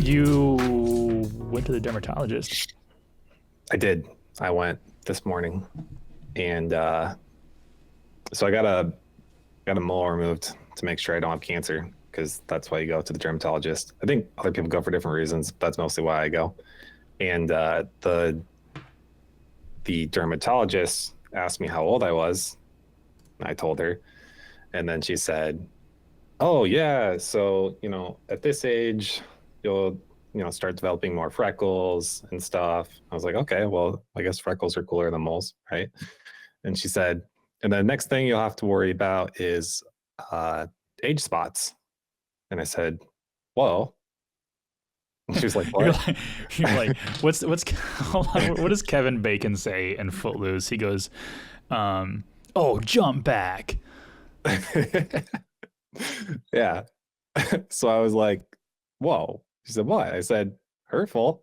You went to the dermatologist. I did. I went this morning, and so I got a mole removed to make sure I don't have cancer, because that's why you go to the dermatologist. I think other people go for different reasons, but that's mostly why I go. And the dermatologist asked me how old I was. I told her, and then she said, "Oh yeah, so at this age, you'll start developing more freckles and stuff." I was like, "Okay, well, I guess freckles are cooler than moles, right?" And she said, "And the next thing you'll have to worry about is uh, age spots." And I said, "Whoa." And she was like, you're "What?" like, you're like, what's hold on, what does Kevin Bacon say in Footloose? He goes, "Oh, jump back." Yeah. So I was like, "Whoa." She said, "What?" I said, "Hurtful."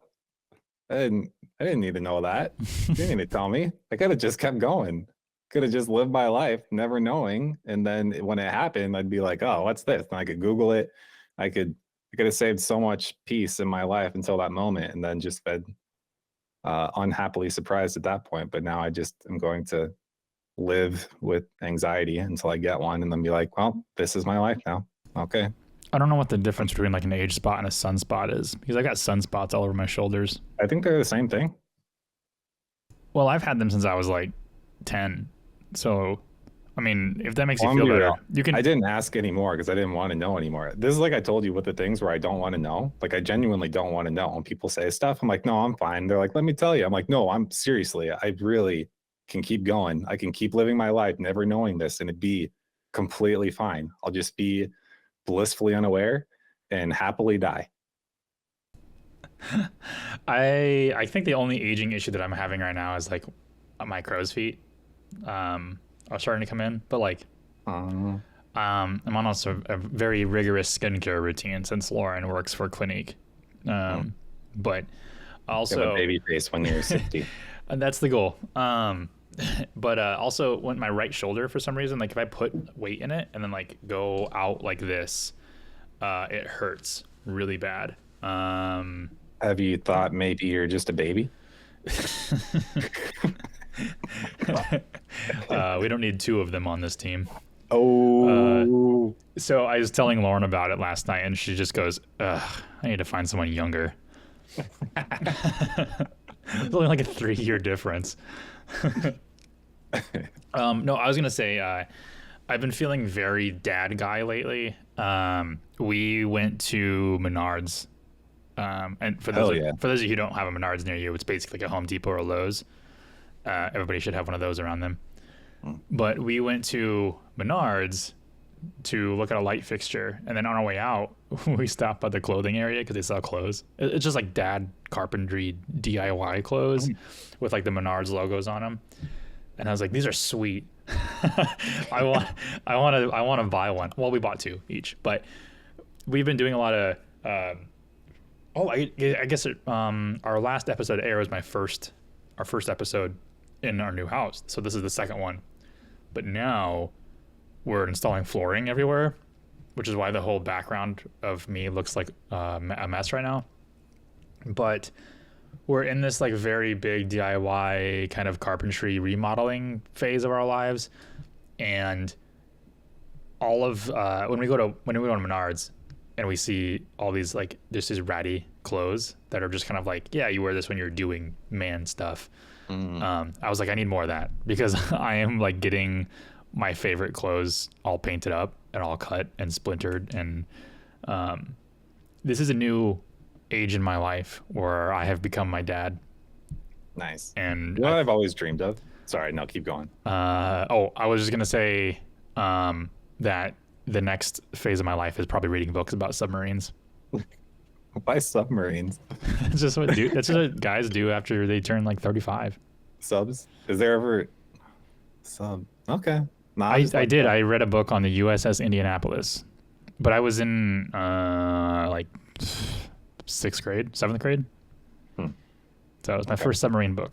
I didn't need to know that. You didn't need to tell me. I could have just kept going. Could have just lived my life never knowing. And then when it happened, I'd be like, "Oh, what's this?" And I could Google it. I could have saved so much peace in my life until that moment, and then just been unhappily surprised at that point. But now I just am going to live with anxiety until I get one, and then be like, "Well, this is my life now." Okay. I don't know what the difference between like an age spot and a sunspot is, because I got sunspots all over my shoulders. I think they're the same thing. Well, I've had them since I was like 10. So, I mean, if that makes Well, you I'm feel gonna be better, real. you can. I didn't ask anymore because I didn't want to know anymore. This is like I told you with the things where I don't want to know. Like, I genuinely don't want to know. And people say stuff, I'm like, "No, I'm fine." They're like, "Let me tell you." I'm like, "No, I'm seriously, I really can keep going. I can keep living my life never knowing this, and it'd be completely fine. I'll just be blissfully unaware and happily die." I think the only aging issue that I'm having right now is like my crow's feet are starting to come in, but like Um, I'm on also a very rigorous skincare routine since Lauren works for Clinique. But you have also a baby face when you're 60. and that's the goal. But also when my right shoulder, for some reason, like if I put weight in it and then like go out like this, it hurts really bad. Have you thought maybe you're just a baby? We don't need two of them on this team. Oh, So I was telling Lauren about it last night, and she just goes, "Ugh, I need to find someone younger." It's only like a 3-year difference. No, I was gonna say I've been feeling very dad guy lately. We went to Menards, and for hell yeah. for those of you who don't have a Menards near you, it's basically like a Home Depot or a Lowe's. Everybody should have one of those around them. But we went to Menards to look at a light fixture, and then on our way out, we stopped by the clothing area because they sell clothes. It's just like dad carpentry DIY clothes with like the Menards logos on them. And I was like, "These are sweet. I want to buy one." Well, we bought two each, but we've been doing a lot of. I guess our last episode airs our first episode in our new house. So this is the second one. But now we're installing flooring everywhere, which is why the whole background of me looks like a mess right now. But we're in this like very big DIY kind of carpentry remodeling phase of our lives, and all of when we go to Menards and we see all these like just these ratty clothes that are just kind of like, yeah, you wear this when you're doing man stuff. I was like, I need more of that, because I am like getting my favorite clothes all painted up and all cut and splintered, and this is a new age in my life where I have become my dad. Nice. And You know what I've always dreamed of? Sorry, no, keep going. I was just gonna say that the next phase of my life is probably reading books about submarines. Why submarines? That's just what guys do after they turn like 35. Subs? Is there ever sub? Okay. Nah, I did. I read a book on the USS Indianapolis, but I was in like 6th grade, 7th grade. So it was my first submarine book.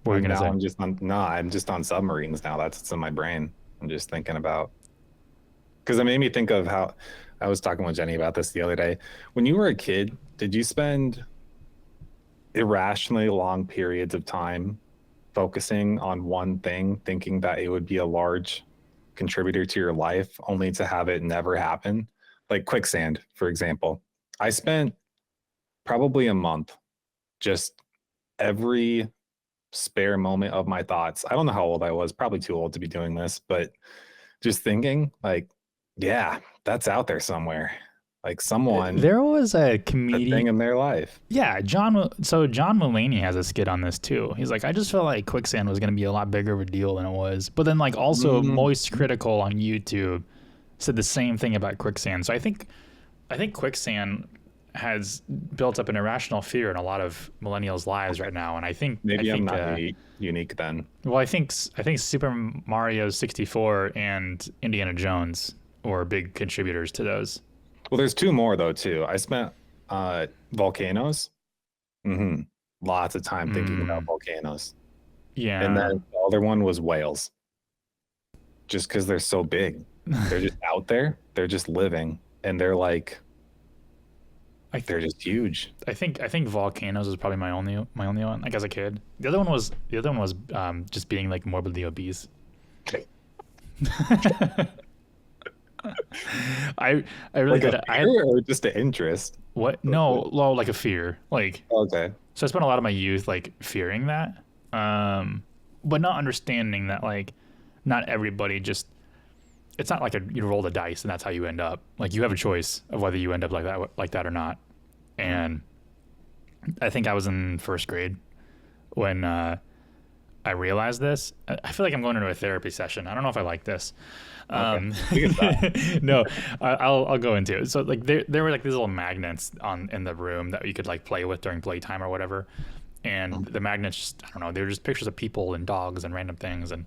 What were you gonna say? I'm just on submarines now. That's what's in my brain. I'm just thinking about Because it made me think of how I was talking with Jenny about this the other day. When you were a kid, did you spend irrationally long periods of time focusing on one thing, thinking that it would be a large contributor to your life, only to have it never happen? Like quicksand, for example. I spent probably a month just every spare moment of my thoughts. I don't know how old I was, probably too old to be doing this, but just thinking like, yeah, that's out there somewhere. Like someone, There was a a comedian. thing in their life. Yeah, John Mulaney has a skit on this too. He's like, I just felt like quicksand was going to be a lot bigger of a deal than it was. But then, like, also Moist Critical on YouTube said the same thing about quicksand. So I think quicksand has built up an irrational fear in a lot of millennials' lives right now. And I think Maybe I I'm think, not unique then. well, I think Super Mario 64 and Indiana Jones were big contributors to those. Well, there's two more though too. I spent volcanoes. hmm Lots of time thinking about volcanoes. Yeah. And then the other one was whales. Just because they're so big. They're just out there. They're just living. And they're like they're just huge. I think volcanoes was probably my only one, like as a kid. The other one was just being like morbidly obese. I really Like got a fear or just an interest? what? No, well, like a fear. Like, Okay. so I spent a lot of my youth like fearing that, but not understanding that like not everybody just. It's not like you roll the dice and that's how you end up. Like you have a choice of whether you end up like that or not. And I think I was in first grade when I realized this. I feel like I'm going into a therapy session. I don't know if I like this. We can stop. No, I'll go into it. So like there were like these little magnets in the room that you could like play with during playtime or whatever. And the magnets, just, I don't know, they were just pictures of people and dogs and random things. And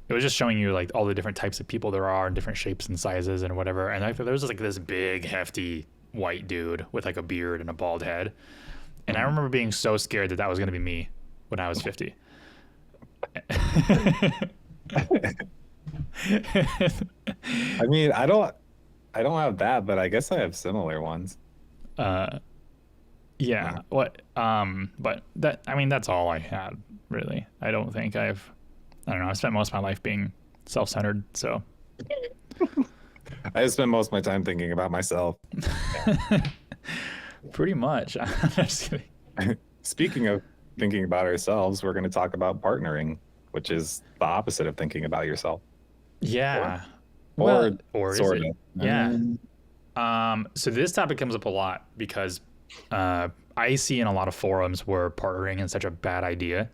it was just showing you like all the different types of people there are and different shapes and sizes and whatever. And there was like this big, hefty white dude with like a beard and a bald head. And I remember being so scared that was going to be me when I was 50. I mean, I don't have that, but I guess I have similar ones. Yeah. What? But that, I mean, that's all I had really. I don't know. I spent most of my life being self-centered. So I spend most of my time thinking about myself. pretty much. I'm just kidding. Speaking of thinking about ourselves, we're going to talk about partnering, which is the opposite of thinking about yourself. Yeah. Or Or is sort it? of. Yeah. So this topic comes up a lot because I see in a lot of forums where partnering is such a bad idea,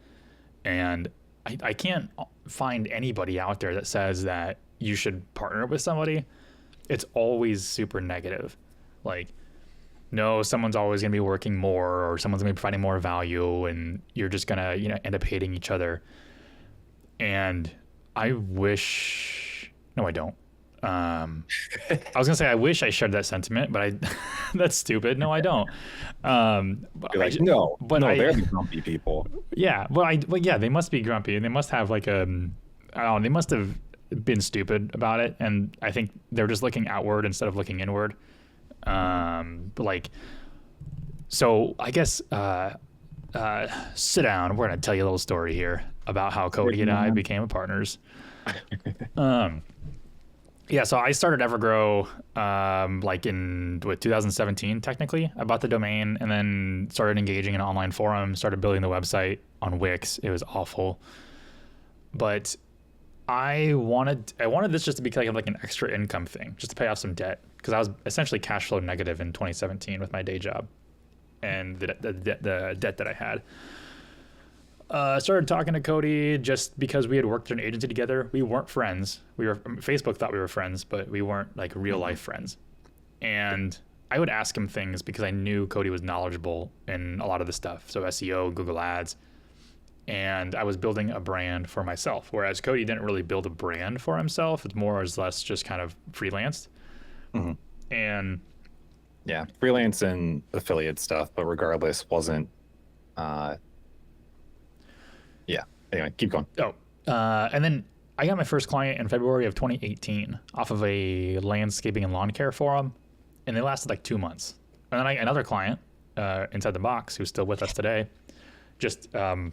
and I can't find anybody out there that says that you should partner with somebody. It's always super negative. Like, no, someone's always going to be working more, or someone's going to be providing more value, and you're just going to, end up hating each other. And I wish, no, I don't. I was gonna say I wish I shared that sentiment, but that's stupid. No, I don't. You're like, no, they're the grumpy people. Yeah, well, yeah, they must be grumpy, and they must have like I don't know, they must have been stupid about it, and I think they're just looking outward instead of looking inward. So I guess sit down. We're gonna tell you a little story here about how Cody and I became partners. Yeah, so I started Evergrow like in 2017, technically. I bought the domain and then started engaging in online forums, started building the website on Wix. It was awful. But I wanted this just to be kind of like an extra income thing, just to pay off some debt, because I was essentially cash flow negative in 2017 with my day job and the debt that I had. Started talking to Cody just because we had worked at an agency together. We weren't friends. Facebook thought we were friends, but we weren't like real life friends. And I would ask him things because I knew Cody was knowledgeable in a lot of the stuff. So SEO, Google Ads. And I was building a brand for myself, whereas Cody didn't really build a brand for himself. It's more or less just kind of freelanced. Mm-hmm. And yeah, freelance and affiliate stuff, but regardless, wasn't. Yeah. Anyway, keep going. And then I got my first client in February of 2018 off of a landscaping and lawn care forum, and they lasted like 2 months. And then another client, Inside the Box, who's still with us today, just a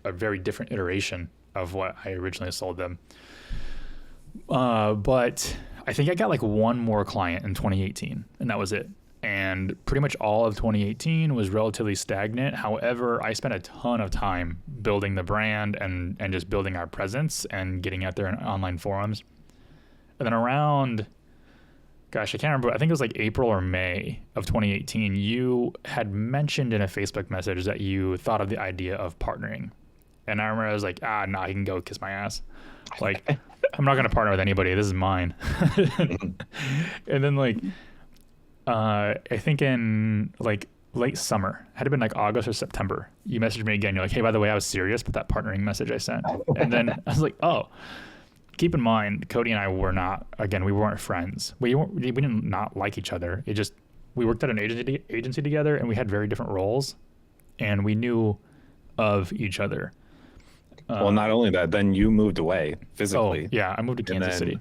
very different iteration of what I originally sold them. But I think I got like one more client in 2018, and that was it. And pretty much all of 2018 was relatively stagnant. However, I spent a ton of time building the brand and just building our presence and getting out there in online forums. And then around, gosh, I can't remember, I think it was like April or May of 2018, you had mentioned in a Facebook message that you thought of the idea of partnering. And I remember I was like, nah, he can go kiss my ass. Like, I'm not going to partner with anybody. This is mine. And then like, I think in like late summer, had it been like August or September, you messaged me again. You're like, hey, by the way, I was serious with that partnering message I sent. And then I was like, oh, keep in mind, Cody and I were not, again, we weren't friends. We didn't not like each other. It just, we worked at an agency together, and we had very different roles, and we knew of each other. Well, not only that, then you moved away physically. Oh, yeah, I moved to Kansas City.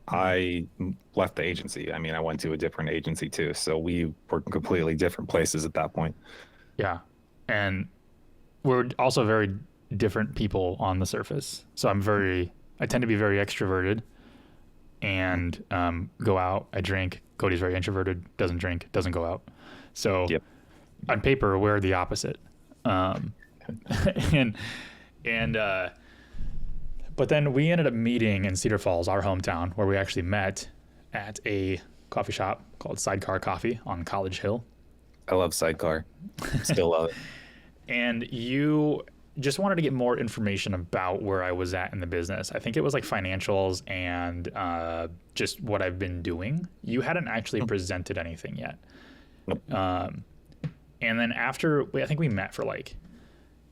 I left the agency. I mean, I went to a different agency too. So we were in completely different places at that point. Yeah. And we're also very different people on the surface. So I tend to be very extroverted and go out. I drink. Cody's very introverted, doesn't drink, doesn't go out. So yep. On paper, we're the opposite. But then we ended up meeting in Cedar Falls, our hometown, where we actually met at a coffee shop called Sidecar Coffee on College Hill. I love Sidecar. Still love it. And you just wanted to get more information about where I was at in the business. I think it was like financials and just what I've been doing. You hadn't actually presented anything yet. Nope. And then after, I think we met for like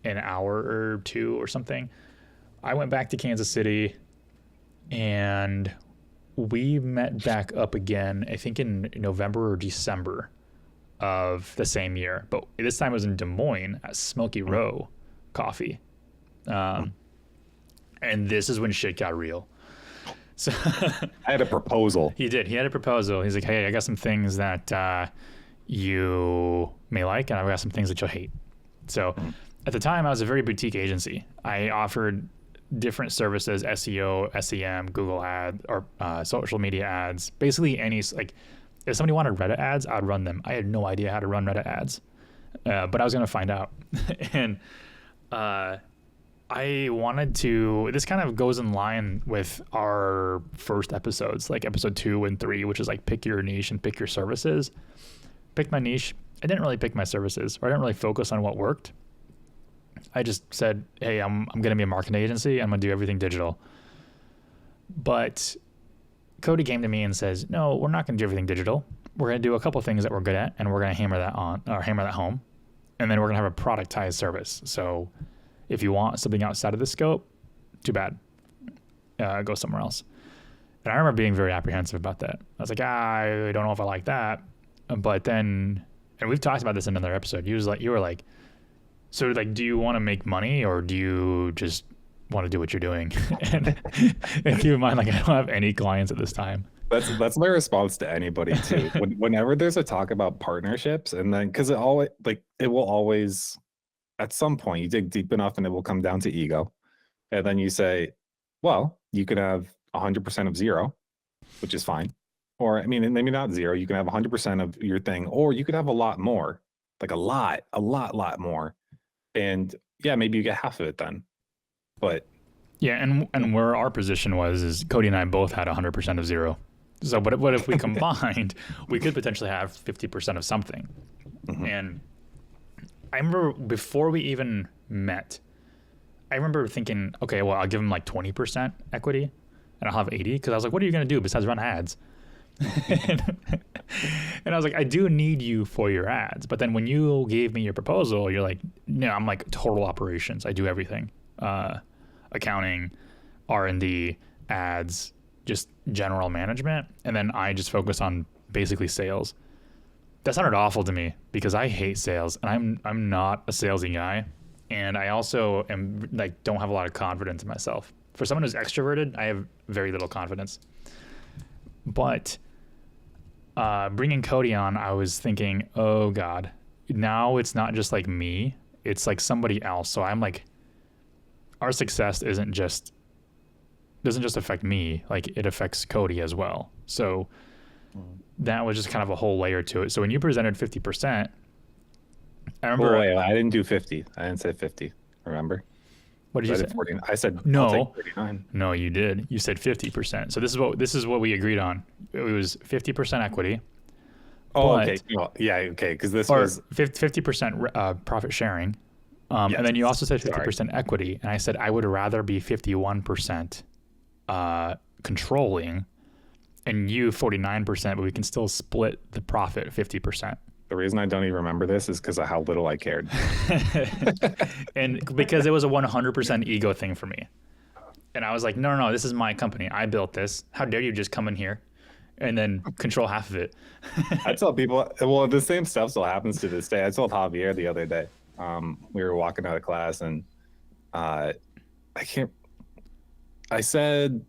an hour or two or something. I went back to Kansas City and we met back up again, I think in November or December of the same year. But this time it was in Des Moines at Smoky Row Coffee. And this is when shit got real. So I had a proposal. He did. He had a proposal. He's like, hey, I got some things that you may like, and I've got some things that you'll hate. So at the time, I was a very boutique agency. I offered different services, SEO, SEM, Google Ads, or social media ads. Basically, like, if somebody wanted Reddit ads, I'd run them. I had no idea how to run Reddit ads, but I was going to find out. And I wanted to, this kind of goes in line with our first episodes, like episode 2 and 3, which is like pick your niche and pick your services. Pick my niche. I didn't really pick my services, or I didn't really focus on what worked. I just said, hey, I'm going to be a marketing agency. I'm going to do everything digital. But Cody came to me and says, no, we're not going to do everything digital. We're going to do a couple of things that we're good at, and we're going to hammer that home. And then we're going to have a productized service. So if you want something outside of the scope, too bad. Go somewhere else. And I remember being very apprehensive about that. I was like, I don't know if I like that. But then, and we've talked about this in another episode. You were like, so like, do you want to make money or do you just want to do what you're doing? and keep in mind, like, I don't have any clients at this time. That's my response to anybody too. Whenever there's a talk about partnerships, and then because it will always, at some point, you dig deep enough and it will come down to ego, and then you say, well, you could have 100% of zero, which is fine, or I mean, maybe not zero. You can have 100% of your thing, or you could have a lot more, like a lot more. And yeah, maybe you get half of it then. But yeah, and where our position was is Cody and I both had 100% of zero. So what if we combined, we could potentially have 50% of something. Mm-hmm. And I remember before we even met, I remember thinking, okay, well, I'll give him like 20% equity and I'll have 80, because I was like, what are you going to do besides run ads? And I was like, I do need you for your ads. But then when you gave me your proposal, you're like, no, I'm like total operations. I do everything. Accounting, R&D, ads, just general management. And then I just focus on basically sales. That sounded awful to me because I hate sales and I'm not a salesy guy. And I also am like, don't have a lot of confidence in myself. For someone who's extroverted, I have very little confidence. But bringing Cody on, I was thinking, oh God, now it's not just like me, it's like somebody else. So I'm like, our success doesn't just affect me, like it affects Cody as well. So that was just kind of a whole layer to it. So when you presented 50%, I remember. Wait, I didn't do 50. I didn't say 50. Remember? What did you say? 49. I said No. I'll take 39. No, you did. You said 50%. So this is what we agreed on. It was 50% equity. Oh, okay. Well, yeah, okay. Because this was 50% profit sharing. And then you also said 50% equity. And I said I would rather be 51% controlling and you 49%, but we can still split the profit 50%. The reason I don't even remember this is because of how little I cared. And because it was a 100% ego thing for me. And I was like, no, this is my company. I built this. How dare you just come in here and then control half of it? I tell people, well, the same stuff still happens to this day. I told Javier the other day. We were walking out of class and I said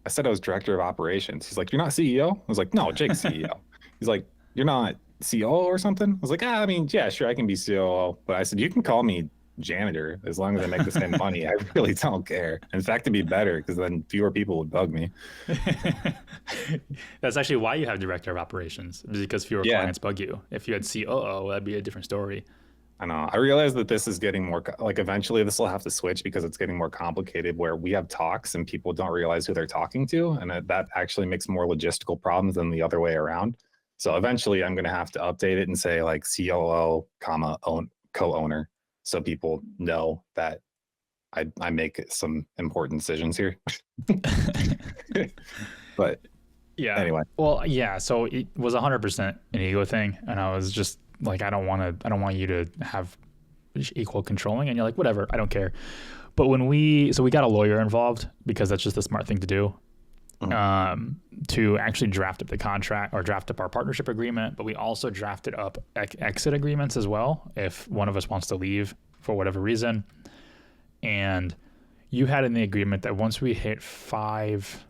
I was director of operations. He's like, you're not CEO? I was like, no, Jake's CEO. He's like, you're not COO or something? I was like, I mean, yeah, sure, I can be COO. But I said, you can call me janitor as long as I make the same money. I really don't care. In fact, it'd be better because then fewer people would bug me. That's actually why you have director of operations, because fewer clients bug you. If you had COO, that'd be a different story. I know. I realize that this is getting more, like eventually this will have to switch because it's getting more complicated where we have talks and people don't realize who they're talking to. And that actually makes more logistical problems than the other way around. So eventually I'm going to have to update it and say like COO, co-owner. So people know that I make some important decisions here. But yeah, anyway. Well, yeah. So it was 100% an ego thing. And I was just like, I don't want you to have equal controlling. And you're like, whatever, I don't care. But we got a lawyer involved because that's just the smart thing to do. To actually draft up the contract or draft up our partnership agreement, but we also drafted up exit agreements as well if one of us wants to leave for whatever reason. And you had in the agreement that once we hit 5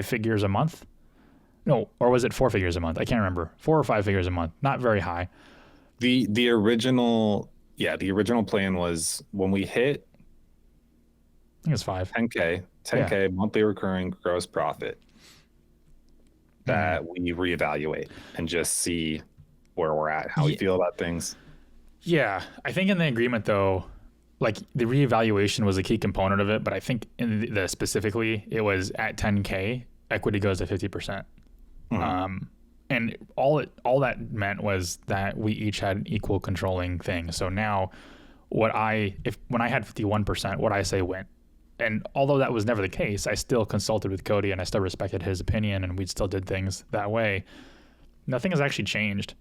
figures a month? No, or was it 4 figures a month? I can't remember. 4 or 5 figures a month, not very high. The original plan was when we hit, I think it's 5. 10K monthly recurring gross profit that we reevaluate and just see where we're at, how we feel about things. Yeah, I think in the agreement though, like the reevaluation was a key component of it, but I think in the specifically it was at 10K, equity goes to 50%. And all that meant was that we each had an equal controlling thing. So now when I had 51%, what I say went. And although that was never the case, I still consulted with Cody and I still respected his opinion and we still did things that way. Nothing has actually changed.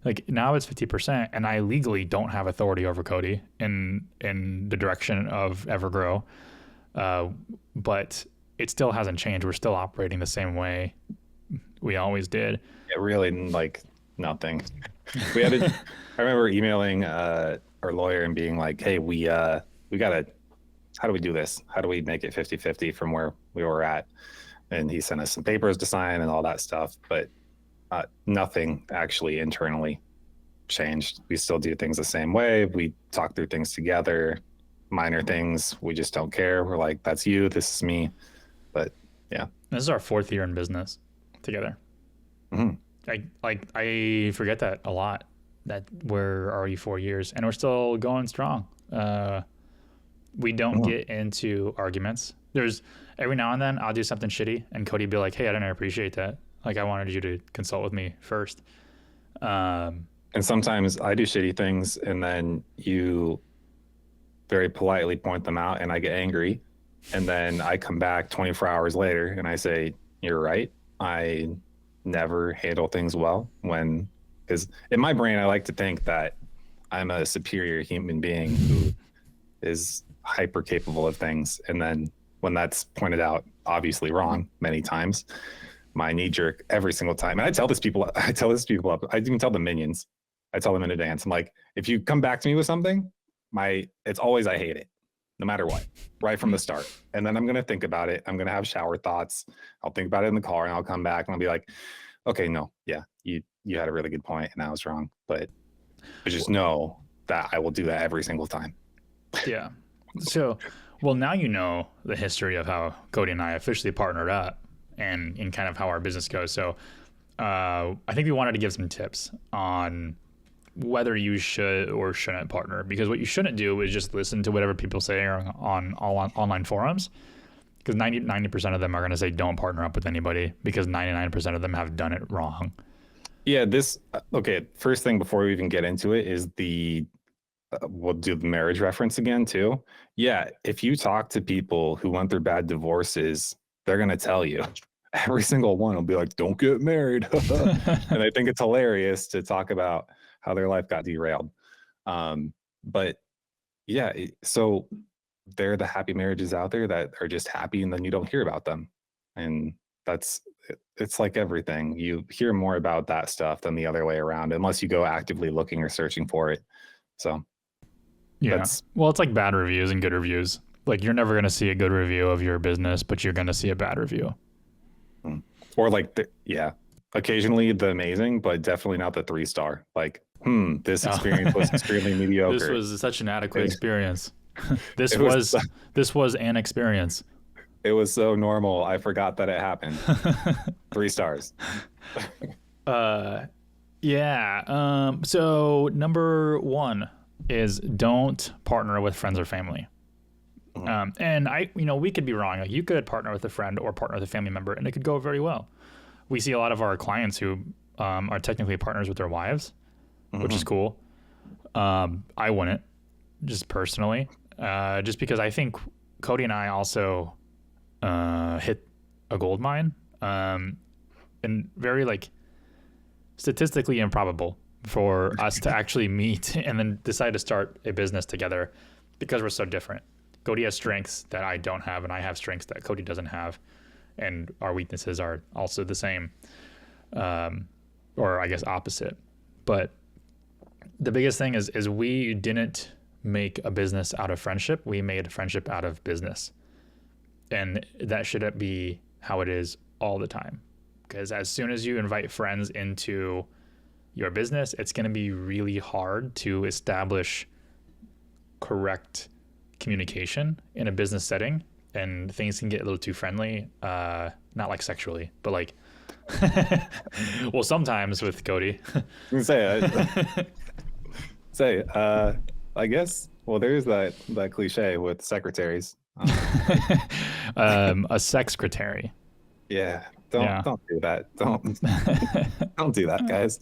Like now it's 50% and I legally don't have authority over Cody in the direction of Evergrow. But it still hasn't changed. We're still operating the same way we always did. It really like nothing. We had I remember emailing our lawyer and being like, hey, we gotta, how do we do this? How do we make it 50-50 from where we were at? And he sent us some papers to sign and all that stuff, but nothing actually internally changed. We still do things the same way. We talk through things together, minor things. We just don't care. We're like, that's you, this is me. But yeah. This is our 4th year in business together. I forget that a lot, that we're already 4 years and we're still going strong. We don't get into arguments. There's every now and then I'll do something shitty and Cody be like, hey, I didn't appreciate that. Like I wanted you to consult with me first. And sometimes I do shitty things and then you very politely point them out and I get angry. And then I come back 24 hours later and I say, you're right. I never handle things well because in my brain, I like to think that I'm a superior human being who is hyper capable of things. And then when that's pointed out, obviously wrong many times, my knee jerk every single time. And I tell this people up. I even tell the minions. I tell them in advance. I'm like, if you come back to me with something, it's always, I hate it. no matter what, right from the start. And then I'm going to think about it. I'm going to have shower thoughts. I'll think about it in the car and I'll come back and I'll be like, okay, no, yeah, you had a really good point and I was wrong. But just know that I will do that every single time. Yeah. So, well, now you know the history of how Cody and I officially partnered up and in kind of how our business goes. So, I think we wanted to give some tips on whether you should or shouldn't partner, because what you shouldn't do is just listen to whatever people say on online forums, because 90% of them are going to say don't partner up with anybody because 99% of them have done it wrong. Yeah, okay, first thing before we even get into it is we'll do the marriage reference again too. Yeah, if you talk to people who went through bad divorces, they're going to tell you. Every single one will be like, don't get married. And I think it's hilarious to talk about how their life got derailed. But yeah, so there are the happy marriages out there that are just happy and then you don't hear about them. And it's like everything. You hear more about that stuff than the other way around, unless you go actively looking or searching for it. So yeah, well, it's like bad reviews and good reviews. Like you're never going to see a good review of your business, but you're going to see a bad review. Or like, occasionally the amazing, but definitely not the 3-star. Like, this experience was extremely mediocre. This was such an adequate experience. This was an experience. It was so normal. I forgot that it happened. 3 stars. Yeah. So number 1 is don't partner with friends or family. And we could be wrong. Like you could partner with a friend or partner with a family member and it could go very well. We see a lot of our clients who are technically partners with their wives, which is cool. I wouldn't, just personally, just because I think Cody and I also hit a gold mine, and very like statistically improbable for us to actually meet and then decide to start a business together because we're so different. Cody has strengths that I don't have, and I have strengths that Cody doesn't have, and our weaknesses are also the same, or I guess opposite. But the biggest thing is we didn't make a business out of friendship. We made a friendship out of business, and that shouldn't be how it is all the time. Because as soon as you invite friends into your business, it's going to be really hard to establish correct communication in a business setting, and things can get a little too friendly, not like sexually, but like well, sometimes with Cody. I guess, well, there's that cliche with secretaries. A sexcretary. Yeah, don't do that. Don't do that, guys.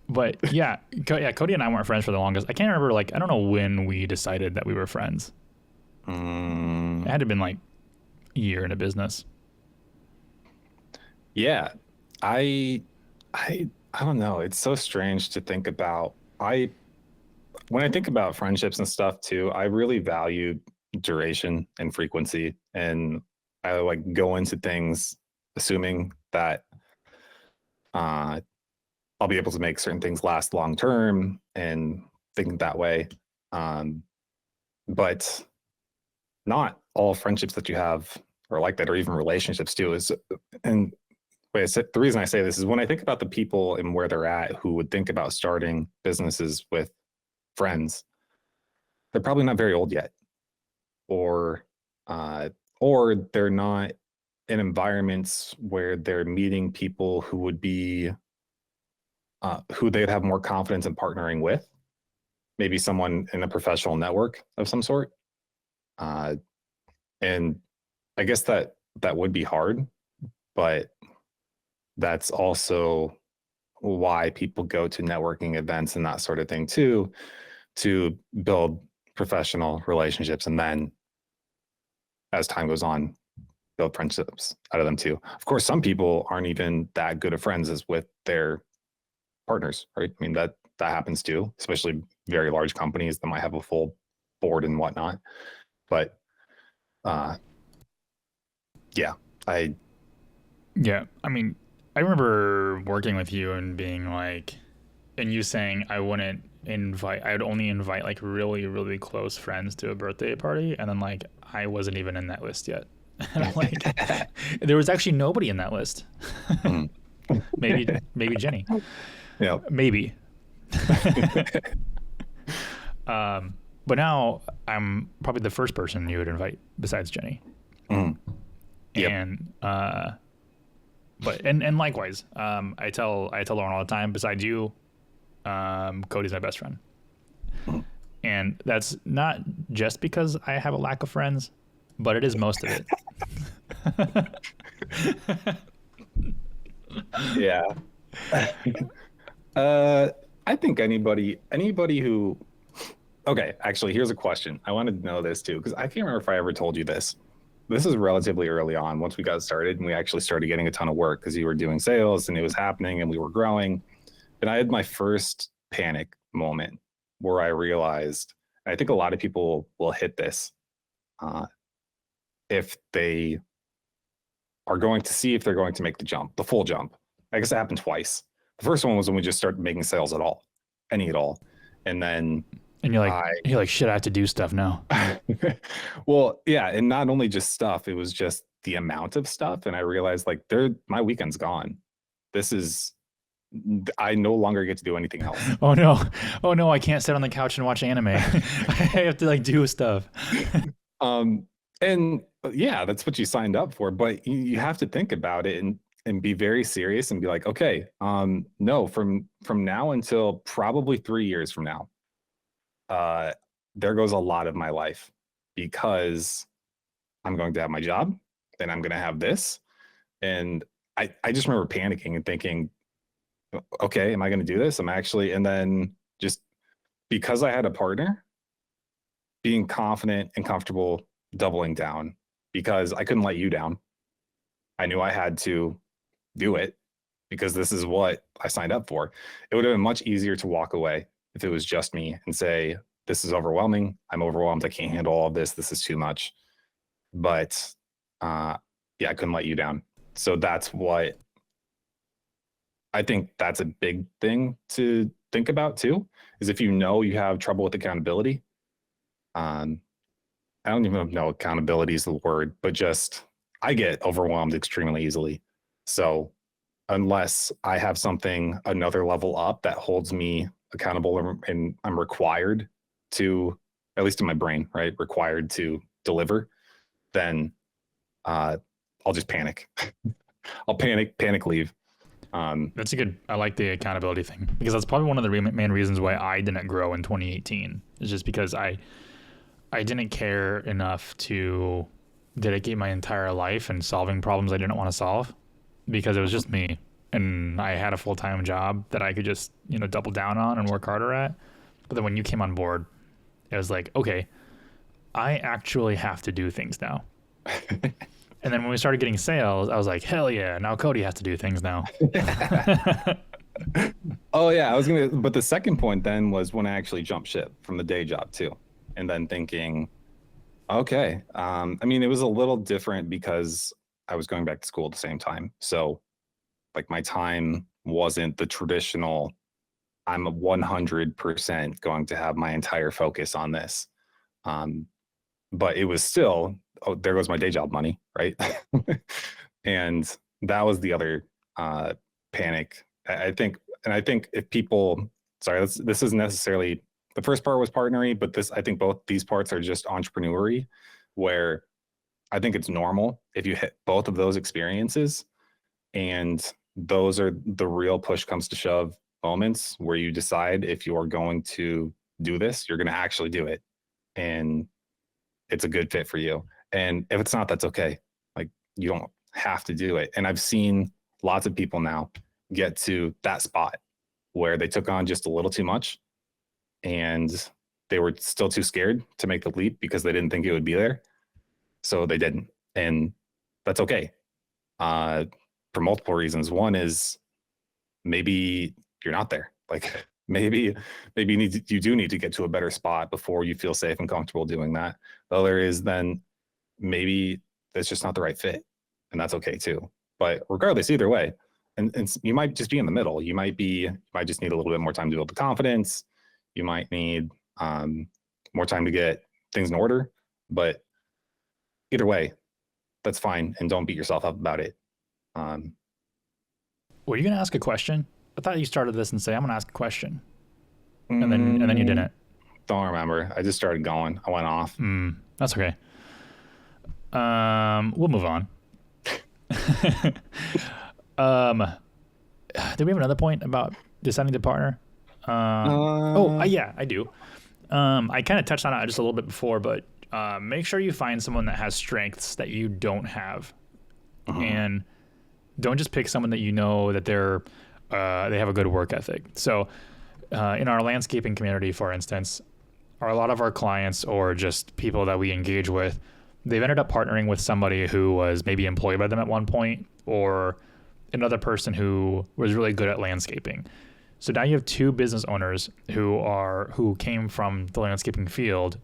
But yeah, Cody and I weren't friends for the longest. I can't remember, like, I don't know when we decided that we were friends. It had to have been like a year in a business. Yeah, I don't know. It's so strange to think about. When I think about friendships and stuff too, I really value duration and frequency, and I like go into things assuming that I'll be able to make certain things last long term and think that way. But not all friendships that you have are like that, or even relationships too. The reason I say this is when I think about the people and where they're at who would think about starting businesses with friends, they're probably not very old yet, or they're not in environments where they're meeting people who would be who they'd have more confidence in partnering with, maybe someone in a professional network of some sort. And I guess that would be hard, but that's also why people go to networking events and that sort of thing too, to build professional relationships, and then as time goes on, build friendships out of them too. Of course, some people aren't even that good of friends as with their partners, right? I mean, that happens too, especially very large companies that might have a full board and whatnot. But I mean, I remember working with you and being like, and you saying I wouldn't I would only invite like really, really close friends to a birthday party. And then like, I wasn't even in that list yet. And I'm like, there was actually nobody in that list. Mm. Maybe Jenny, Yeah. maybe. But now I'm probably the first person you would invite besides Jenny. Mm. Yep. And, and likewise, I tell Lauren all the time, besides you, Cody's my best friend. Mm. And that's not just because I have a lack of friends, but it is most of it. Yeah. I think anybody who, okay, actually, here's a question. I wanted to know this too, because I can't remember if I ever told you this. This is relatively early on once we got started and we actually started getting a ton of work because you were doing sales and it was happening and we were growing. And I had my first panic moment where I realized, I think a lot of people will hit this if they are going to see if they're going to make the jump, the full jump. I guess it happened twice. The first one was when we just started making sales at all, any at all. And then and you're like, shit, I have to do stuff now. Well, yeah. And not only just stuff, it was just the amount of stuff. And I realized like my weekend's gone. I no longer get to do anything else. Oh no, I can't sit on the couch and watch anime. I have to like do stuff. And yeah, that's what you signed up for, but you have to think about it and be very serious and be like, okay, no, from now until probably 3 years from now, there goes a lot of my life because I'm going to have my job, then I'm going to have this. And I just remember panicking and thinking, okay, am I going to do this? And then just because I had a partner, being confident and comfortable doubling down because I couldn't let you down. I knew I had to do it because this is what I signed up for. It would have been much easier to walk away if it was just me and say, this is overwhelming. I'm overwhelmed. I can't handle all of this. This is too much. But yeah, I couldn't let you down. So that's what I think that's a big thing to think about too, is if you know you have trouble with accountability. I don't even know accountability is the word, but just I get overwhelmed extremely easily. So unless I have something another level up that holds me accountable and I'm required to, at least in my brain, right, required to deliver, then I'll just panic. I'll panic leave. That's I like the accountability thing because that's probably one of the main reasons why I didn't grow in 2018. It's just because I didn't care enough to dedicate my entire life and solving problems I didn't want to solve because it was just me. And I had a full-time job that I could just, double down on and work harder at. But then when you came on board, it was like, okay, I actually have to do things now. And then when we started getting sales, I was like, hell yeah, now Cody has to do things now. Oh yeah, but the second point then was when I actually jumped ship from the day job too. And then thinking, okay, it was a little different because I was going back to school at the same time. So like my time wasn't the traditional, I'm 100% going to have my entire focus on this. But it was still, oh, there goes my day job money, right? And that was the other panic. I think if people, sorry, this isn't necessarily, the first part was partnering, but I think both these parts are just entrepreneur-y, where I think it's normal if you hit both of those experiences, and those are the real push comes to shove moments where you decide if you are going to do this, you're going to actually do it, and it's a good fit for you. And if it's not, that's okay. Like, you don't have to do it. And I've seen lots of people now get to that spot where they took on just a little too much and they were still too scared to make the leap because they didn't think it would be there. So they didn't. And that's okay. For multiple reasons. One is maybe you're not there. Like maybe you do need to get to a better spot before you feel safe and comfortable doing that. The other is then maybe that's just not the right fit, and that's okay too. But regardless, either way, and you might just be in the middle. You might just need a little bit more time to build the confidence. You might need more time to get things in order, but either way, that's fine. And don't beat yourself up about it. Were you gonna ask a question? I thought you started this and say, I'm gonna ask a question. And then you didn't. Don't remember. I just started going. I went off. That's okay. We'll move on. Do we have another point about deciding to partner? Yeah, I do. I kind of touched on it just a little bit before, but make sure you find someone that has strengths that you don't have, and don't just pick someone that you know that they have a good work ethic. So, in our landscaping community, for instance, a lot of our clients or just people that we engage with, they've ended up partnering with somebody who was maybe employed by them at one point, or another person who was really good at landscaping. So now you have two business owners who came from the landscaping field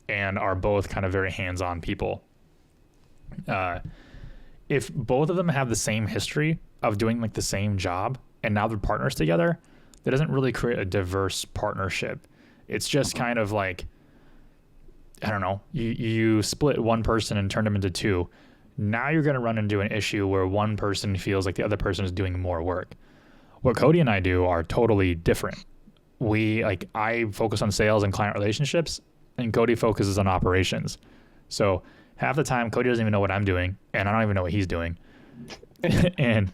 and are both kind of very hands-on people. If both of them have the same history of doing like the same job and now they're partners together, that doesn't really create a diverse partnership. It's just kind of like, I don't know, you split one person and turn them into two. Now you're going to run into an issue where one person feels like the other person is doing more work. What Cody and I do are totally different. I focus on sales and client relationships, and Cody focuses on operations. So half the time, Cody doesn't even know what I'm doing, and I don't even know what he's doing. And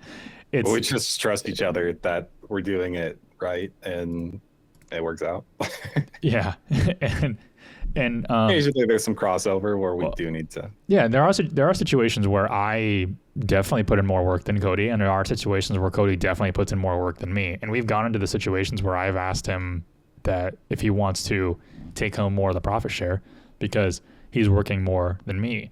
we just trust each other that we're doing it right, and it works out. Yeah, and occasionally there's some crossover where we do need to. Yeah, there are situations where I definitely put in more work than Cody, and there are situations where Cody definitely puts in more work than me. And we've gone into the situations where I've asked him that if he wants to take home more of the profit share because he's working more than me.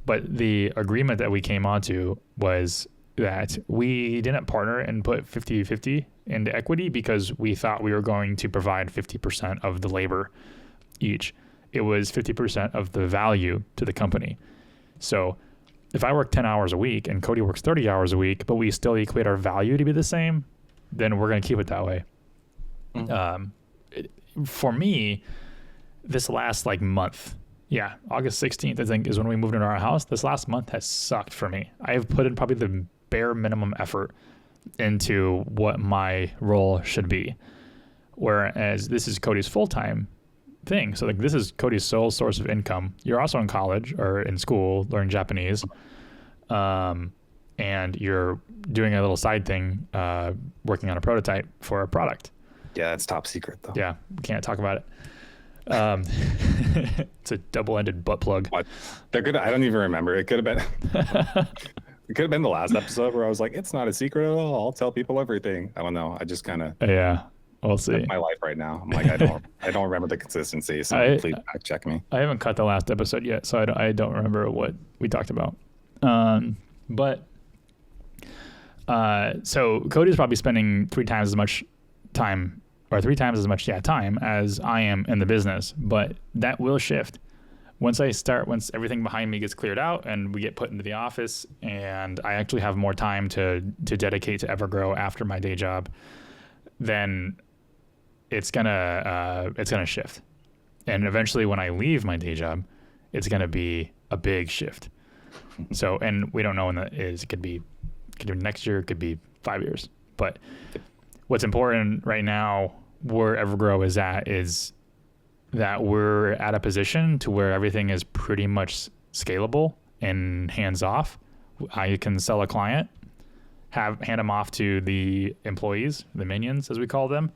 But the agreement that we came onto was that we didn't partner and put 50-50 into equity because we thought we were going to provide 50% of the labor each. It was 50% of the value to the company. So if I work 10 hours a week and Cody works 30 hours a week, but we still equate our value to be the same, then we're going to keep it that way. For me, this last month, August 16th, I think, is when we moved into our house. This last month has sucked for me. I have put in probably the bare minimum effort into what my role should be. Whereas this is Cody's full-time thing. So this is Cody's sole source of income. You're also in college or in school learning Japanese. And you're doing a little side thing, working on a prototype for a product. Yeah, that's top secret though. Yeah, can't talk about it. It's a double-ended butt plug. What? I don't even remember. It could have been it could have been the last episode where I was like, it's not a secret at all. I'll tell people everything. I don't know. I just kind of we'll see. My life right now. I'm like, I don't remember the consistency. So please fact check me. I haven't cut the last episode yet, so I don't remember what we talked about. So Cody's probably spending 3 times as much time as I am in the business, but that will shift. Once everything behind me gets cleared out and we get put into the office and I actually have more time to dedicate to Evergrow after my day job, then it's gonna shift. And eventually when I leave my day job, it's gonna be a big shift. So, and we don't know when that is. It could be next year, it could be 5 years. But what's important right now where Evergrow is at is that we're at a position to where everything is pretty much scalable and hands off. I can sell a client, hand them off to the employees, the minions as we call them,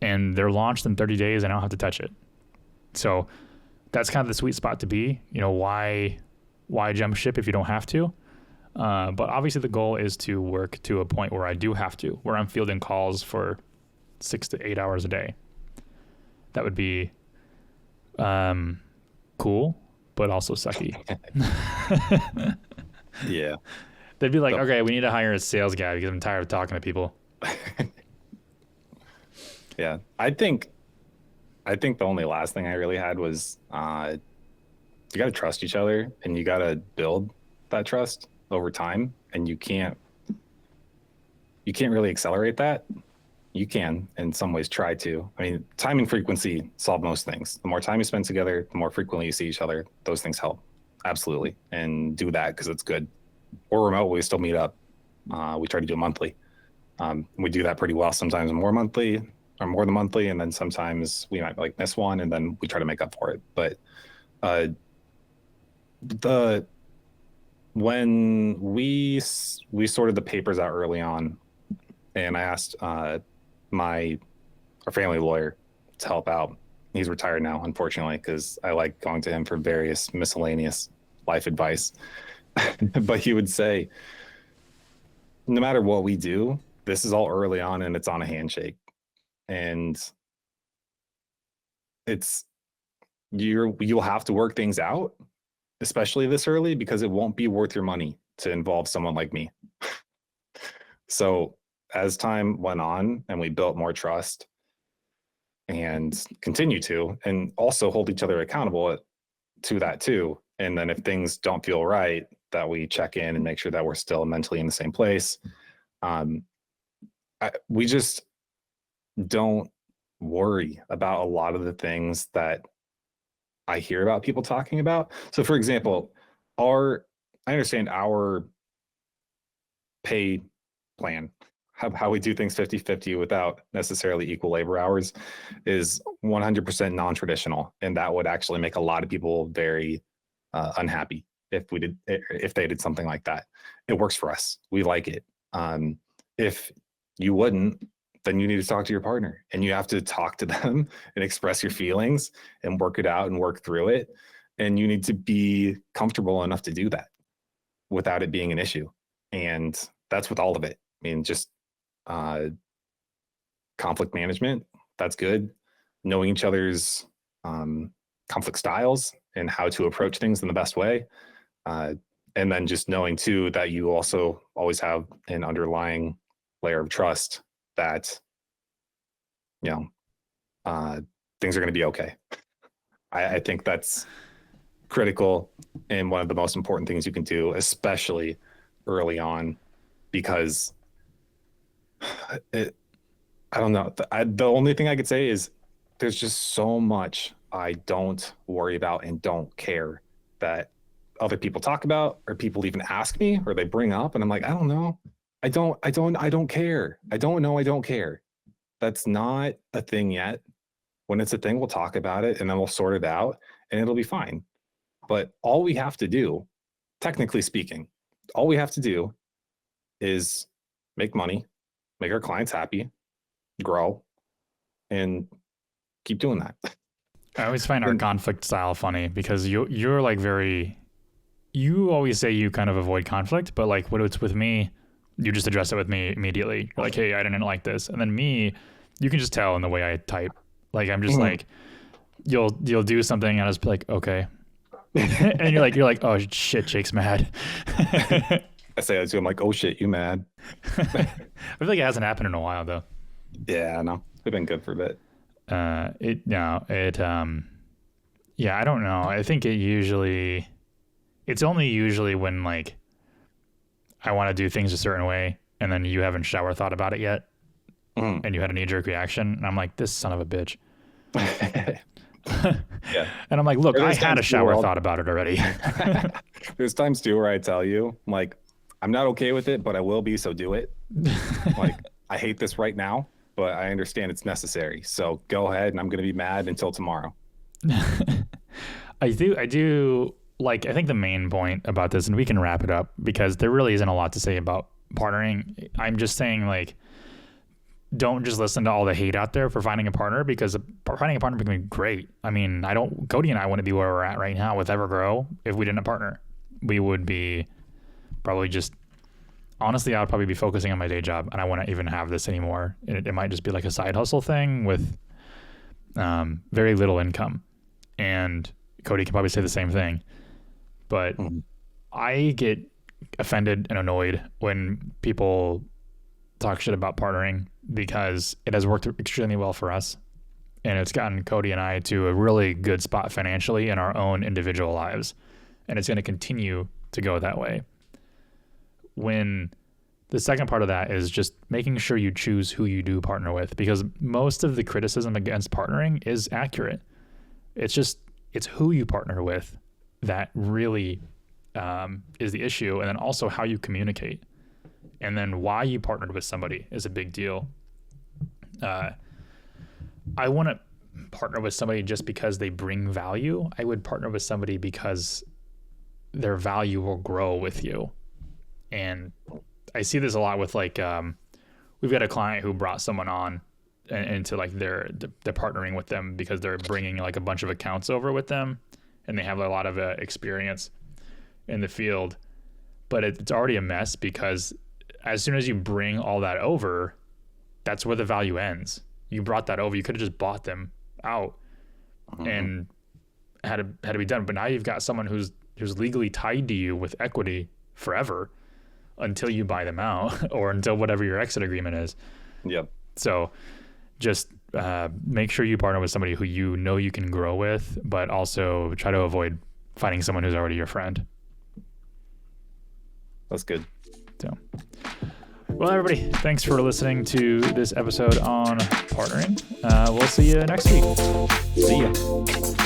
and they're launched in 30 days and I don't have to touch it. So that's kind of the sweet spot to be. Why jump ship if you don't have to? But obviously the goal is to work to a point where I do have to, where I'm fielding calls for 6 to 8 hours a day. That would be cool, but also sucky. Yeah. They'd be like, okay, we need to hire a sales guy because I'm tired of talking to people. Yeah. I think the only last thing I really had was you got to trust each other and you got to build that trust over time, and you can't really accelerate that you can in some ways try to. I mean, time and frequency solve most things. The more time you spend together, the more frequently you see each other, those things help. Absolutely. And do that because it's good. Or remote, we still meet up. We try to do it monthly. We do that pretty well. Sometimes more monthly or more than monthly. And then sometimes we might like miss one and then we try to make up for it. But when we sorted the papers out early on, and I asked our family lawyer to help out. He's retired now, unfortunately, because I like going to him for various miscellaneous life advice. But he would say, no matter what we do, this is all early on and it's on a handshake. And you'll have to work things out, especially this early, because it won't be worth your money to involve someone like me. So as time went on and we built more trust and continue to, and also hold each other accountable to that too. And then if things don't feel right, that we check in and make sure that we're still mentally in the same place. We just don't worry about a lot of the things that I hear about people talking about. So for example, I understand our pay plan, how we do things 50-50 without necessarily equal labor hours is 100% non-traditional. And that would actually make a lot of people very unhappy if they did something like that. It works for us. We like it. If you wouldn't, then you need to talk to your partner and you have to talk to them and express your feelings and work it out and work through it. And you need to be comfortable enough to do that without it being an issue. And that's with all of it. I mean, just conflict management, that's good. Knowing each other's conflict styles and how to approach things in the best way. And then just knowing too that you also always have an underlying layer of trust that, things are going to be okay. I think that's critical and one of the most important things you can do, especially early on, because I don't know. The only thing I could say is there's just so much I don't worry about and don't care that other people talk about, or people even ask me, or they bring up, and I'm like, I don't know. I don't care. I don't know. I don't care. That's not a thing yet. When it's a thing, we'll talk about it and then we'll sort it out and it'll be fine. But all we have to do, technically speaking, all we have to do is make money, make our clients happy, grow, and keep doing that. I always find our conflict style funny because you're like you always say you kind of avoid conflict, but like when it's with me, you just address it with me immediately. You're like, hey, I didn't like this. And then me, you can just tell in the way I type. Like, I'm just like, you'll do something and I'll just be like, okay. And you're like, oh shit, Jake's mad. I say that to him, like, oh shit, you mad? I feel like it hasn't happened in a while though. Yeah, no, we've been good for a bit. Yeah, I don't know. I think it's only usually when like I want to do things a certain way and then you haven't shower thought about it yet and you had a knee-jerk reaction and I'm like, this son of a bitch. Yeah. And I'm like, look, I had a shower thought about it already. There's times too where I tell you, like, I'm not okay with it, but I will be, so do it. Like, I hate this right now, but I understand it's necessary. So go ahead, and I'm going to be mad until tomorrow. I do. Like, I think the main point about this, and we can wrap it up because there really isn't a lot to say about partnering. I'm just saying, like, don't just listen to all the hate out there for finding a partner, because finding a partner can be great. I mean, Cody and I wouldn't be where we're at right now with Evergrow if we didn't partner. We would be probably honestly, I would probably be focusing on my day job and I wouldn't even have this anymore. It might just be like a side hustle thing with very little income. And Cody can probably say the same thing. But I get offended and annoyed when people talk shit about partnering, because it has worked extremely well for us. And it's gotten Cody and I to a really good spot financially in our own individual lives. And it's going to continue to go that way. When the second part of that is just making sure you choose who you do partner with, because most of the criticism against partnering is accurate. It's who you partner with that really is the issue. And then also how you communicate, and then why you partnered with somebody is a big deal. I wouldn't partner with somebody just because they bring value. I would partner with somebody because their value will grow with you. And I see this a lot with like, we've got a client who brought someone on into like they're partnering with them because they're bringing like a bunch of accounts over with them, and they have a lot of experience in the field, but it's already a mess, because as soon as you bring all that over, that's where the value ends. You brought that over. You could have just bought them out and had to be done. But now you've got someone who's legally tied to you with equity forever until you buy them out or until whatever your exit agreement is. Yep. So just make sure you partner with somebody who you know you can grow with, but also try to avoid finding someone who's already your friend. That's good. So, well, everybody, thanks for listening to this episode on partnering. We'll see you next week. See ya.